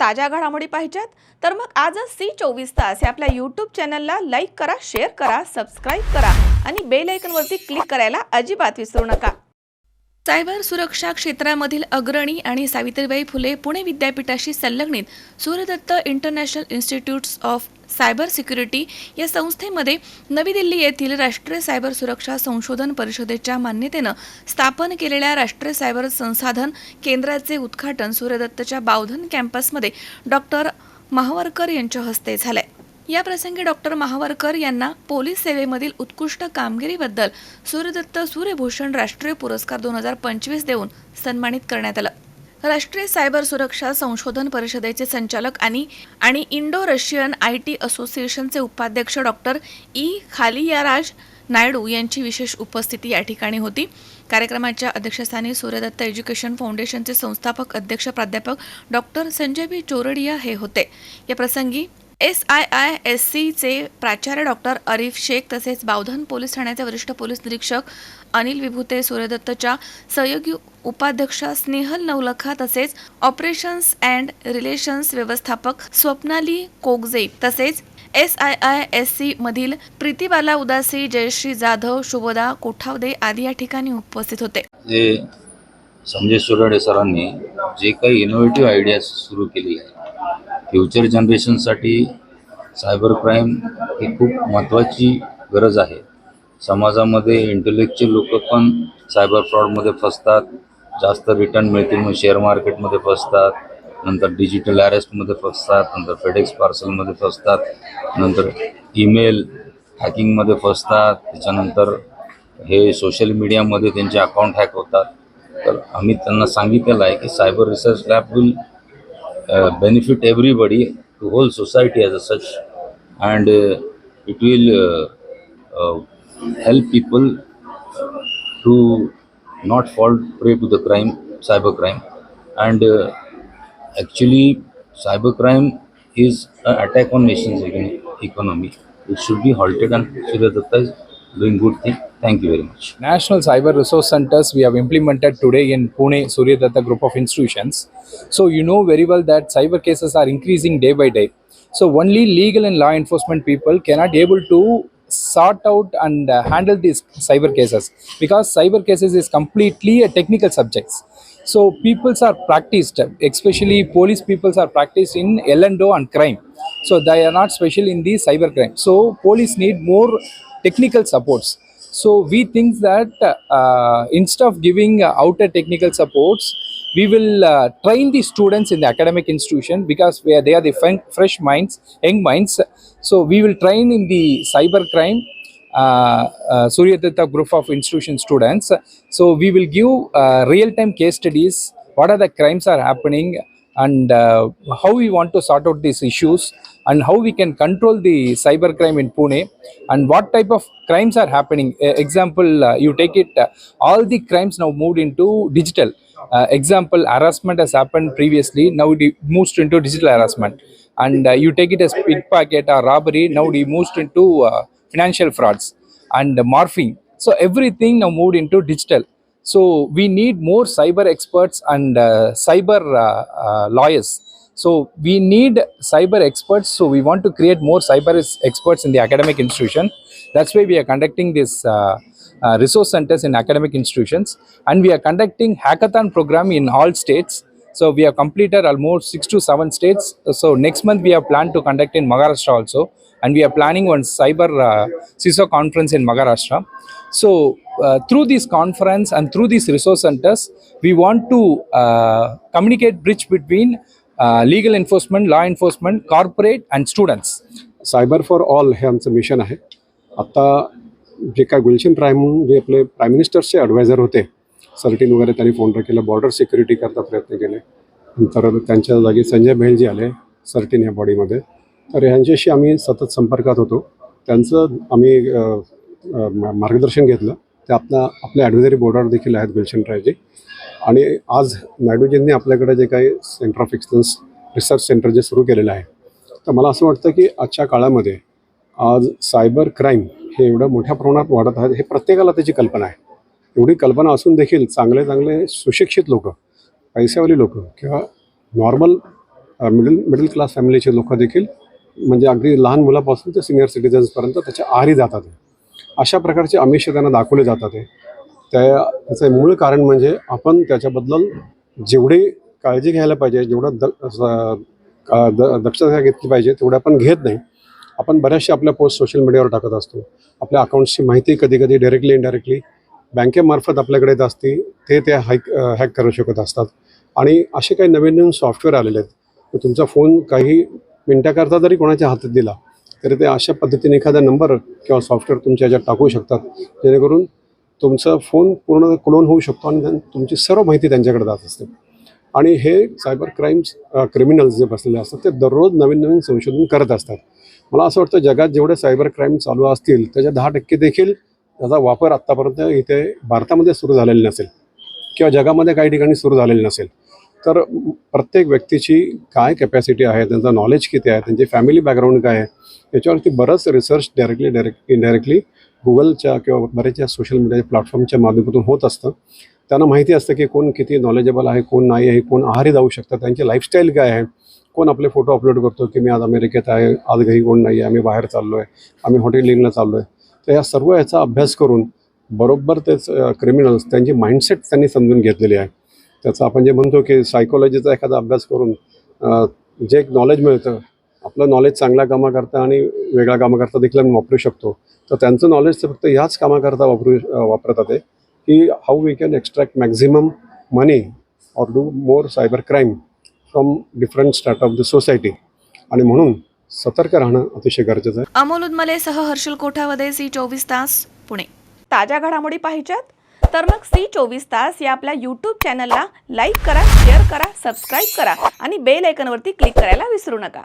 ताज्या घडामोडी पाहिजेत तर मग आजच C24 या आपल्या YouTube चॅनलला लाईक करा, शेअर करा, सबस्क्राइब करा आणि बेल आयकॉनवरती क्लिक करायला अजिबात विसरू नका। सायबर सुरक्षा क्षेत्रामधील अग्रणी आणि सावित्रीबाई फुले पुणे विद्यापीठाशी संलग्नित Suryadatta international institutes of cyber security या संस्थेमध्ये नवी दिल्ली येथील राष्ट्रीय सायबर सुरक्षा संशोधन परिषदेच्या मान्यतेनं स्थापन केलेल्या राष्ट्रीय सायबर संसाधन केंद्राचे उद्घाटन सूर्यदत्तच्या बावधन कॅम्पसमध्ये डॉक्टर महावरकर यांच्या हस्ते झाले। या प्रसंगी डॉक्टर महावरकर यांना पोलीस सेवेमधील उत्कृष्ट कामगिरीबद्दल सूर्यदत्त सूर्यभूषण राष्ट्रीय पुरस्कार 2025 देऊन सन्मानित करण्यात आलं। राष्ट्रीय सायबर सुरक्षा संशोधन परिषदेचे संचालक आणि इंडो रशियन IT असोसिएशनचे उपाध्यक्ष डॉक्टर खालियाराज नायडू यांची विशेष उपस्थिती या ठिकाणी होती। कार्यक्रमाच्या अध्यक्षस्थानी सूर्यदत्त एज्युकेशन फाउंडेशनचे संस्थापक अध्यक्ष प्राध्यापक डॉक्टर संजय बी चोरडिया हे होते। या प्रसंगी SIISC चे प्राचार्य डॉक्टर आरिफ शेख तसेच बावधन पोलीस ठाण्याचे वरिष्ठ पोलीस निरीक्षक अनिल विभूते, सूर्यदत्तच्या सहयोगी उपाध्यक्षा स्नेहल नवलखा तसेच ऑपरेशन्स अँड रिलेशन्स व्यवस्थापक स्वप्नाली कोगजे तसेच SIISC मधील प्रीतीबाला उदासी, जयश्री जाधव, शुभदा कोठावदे आदी या ठिकाणी उपस्थित होते। संजय सुराडे सरांनी जे काही इनोव्हेटिव्ह आयडियाज सुरू केली आहे, फ्युचर जनरेशनसाठी सायबर क्राईम ही खूप महत्त्वाची गरज आहे। समाजामध्ये इंटेलेक्च्युअल लोक पण सायबर फ्रॉडमध्ये फसतात, जास्त रिटर्न मिळतील म्हणून शेअर मार्केटमध्ये फसतात, नंतर डिजिटल अरेस्टमध्ये फसतात, नंतर फेडेक्स पार्सलमध्ये फसतात, नंतर ईमेल हॅकिंगमध्ये फसतात, त्याच्यानंतर हे सोशल मीडियामध्ये त्यांचे अकाउंट हॅक होतात। तर आम्ही त्यांना सांगितलेलं आहे की cyber research lab will benefit everybody, to whole society as such, and it will help people to not fall prey to the crime, cyber crime, and actually cyber crime is an attack on nation's economy. It should be halted, and Surya is doing good thing. Thank you very much. National Cyber Resource Centers we have implemented today in Pune, Surya Datta group of institutions. So you know very well that cyber cases are increasing day by day. So only legal and law enforcement people cannot able to sort out and handle these cyber cases, because cyber cases is completely a technical subjects. So peoples are practiced, especially police peoples are practiced in L&O and crime. So they are not special in the cyber crime. So police need more technical supports. So we think that instead of giving outer technical supports, we will train the students in the academic institution, because they are the fresh minds, young minds. So we will train in the cyber crime Surya Datta group of institution students. So we will give real-time case studies, what are the crimes are happening, and how we want to sort out these issues, and how we can control the cyber crime in Pune, and what type of crimes are happening. Example, you take it, all the crimes now moved into digital. Example, harassment has happened previously, now it moves into digital harassment. And you take it as pickpocket or robbery, now it moves into financial frauds and morphing. So everything now moved into digital. So we need more cyber experts and cyber lawyers. So we need cyber experts. So we want to create more cyber experts in the academic institution. That's why we are conducting this resource centers in academic institutions, and we are conducting hackathon program in all states. So we have completed almost 6 to 7 states. So next month we have planned to conduct in Maharashtra also, and we are planning one cyber CISO conference in Maharashtra. So through this conference and through these resource centers, we want to communicate bridge between legal enforcement, law enforcement, corporate and students. Cyber for all हे आमचं mission आहे। आता जे काय Gulshan prime जे आपले prime मिनिस्टर्सचे adviser होते, certain वगैरे त्यांनी फोन केला, बॉर्डर सिक्युरिटी करता प्रयत्न केले, नंतर त्यांच्या जागी संजय भेलजी आले सर्टिन या बॉडीमध्ये। तर ह्यांच्याशी आम्ही सतत संपर्कात होतो, त्यांचं आम्ही मार्गदर्शन घेतलं। ते आपल्या ॲडवायझरी बोर्डावर देखील आहेत गुलशन रायजी, आणि आज नायडूजींनी आपल्याकडे जे काही centre of excellence research centre जे सुरू केलेलं आहे, तर मला असं वाटतं की आजच्या काळामध्ये आज सायबर क्राईम हे एवढं मोठ्या प्रमाणात वाढत आहे, हे प्रत्येकाला त्याची कल्पना आहे। एवढी कल्पना असून देखील चांगले चांगले सुशिक्षित लोक, पैसेवाली लोक किंवा नॉर्मल मिडल क्लास फॅमिलीचे लोक देखील म्हणजे अगदी लहान मुलापासून ते सिनियर सिटीजन्सपर्यंत त्याच्या आहारी जातात. अशा प्रकारचे आमिष त्यांना दाखवले जातात. त्याचं मूळ कारण म्हणजे आपण त्याच्याबद्दल जेवढी काळजी घ्यायला पाहिजे, दक्षता घेतली पाहिजे तेवढं आपण घेत नाही. आपण बऱ्याचशा आपल्या पोस्ट सोशल मीडियावर टाकत असतो. आपल्या अकाउंट्सची माहिती कधी कधी डायरेक्टली इनडायरेक्टली बँकेमार्फत आपल्याकडे येत असते, ते हॅक करू शकत असतात. आणि असे काही नवीन नवीन सॉफ्टवेअर आलेले आहेत. तुमचा फोन काही मिनटाकरता जरी कोणाच्या हातात दिला तरी ते अशा पद्धतीने एखादा नंबर किंवा सॉफ्टवेअर तुमच्या ह्याच्यात टाकू शकतात, जेणेकरून तुमचा फोन पूर्ण क्लोन होऊ शकतो आणि तुमची सर्व माहिती त्यांच्याकडे जात असते. आणि हे सायबर क्रिमिनल्स जे बसलेले असतात ते दररोज नवीन नवीन संशोधन करत असतात. मला असं वाटतं जगात जेवढे सायबर क्राईम चालू असतील त्याच्या 10% देखील त्याचा वापर आत्तापर्यंत इथे भारतामध्ये सुरू झालेला नसेल किंवा जगामध्ये काही ठिकाणी सुरू झालेलं नसेल. तर प्रत्येक व्यक्तीची काय कॅपॅसिटी आहे, त्यांचं नॉलेज किती आहे, त्यांची फॅमिली बॅकग्राऊंड काय आहे, याच्यावरती बरंच रिसर्च इनडायरेक्टली गुगलच्या किंवा बऱ्याचशा सोशल मीडिया प्लॅटफॉर्मच्या माध्यमातून होत असतं. त्यांना माहिती असतं की कोण किती नॉलेजेबल आहे, कोण नाही आहे, कोण आहारी जाऊ शकतं, त्यांची लाईफस्टाईल काय आहे, कोण आपले फोटो अपलोड करतो की मी आज अमेरिकेत आहे, आज घरी कोण नाही आहे, आम्ही बाहेर चाललो आहे, आम्ही हॉटेलिंगला चाललो आहे. तर या सर्व याचा अभ्यास करून बरोबर तेच क्रिमिनल्स त्यांची माइंडसेट त्यांनी समजून घेतलेली आहे. त्याचा आपण जे म्हणतो की सायकोलॉजीचा एखादा अभ्यास करून जे एक नॉलेज मिळतं, आपलं नॉलेज चांगल्या कामाकरता आणि वेगळ्या कामाकरता देखील आम्ही वापरू शकतो. तर त्यांचं नॉलेज ते फक्त ह्याच कामाकरता वापरतात आहे की how we can extract maximum money or do more cyber crime from different strata of the society. आणि म्हणून सतर्क राहणं अतिशय गरजेचं आहे. अमोल उदमलेसह हर्षल कोठावदे, C24 तास, पुणे. ताज्या घडामोडी पाहिजेत तर मग C24 तास या आपल्या यूट्यूब चॅनलला लाईक करा, शेअर करा, सबस्क्राईब करा आणि बेल आयकॉनवरती क्लिक करायला विसरू नका.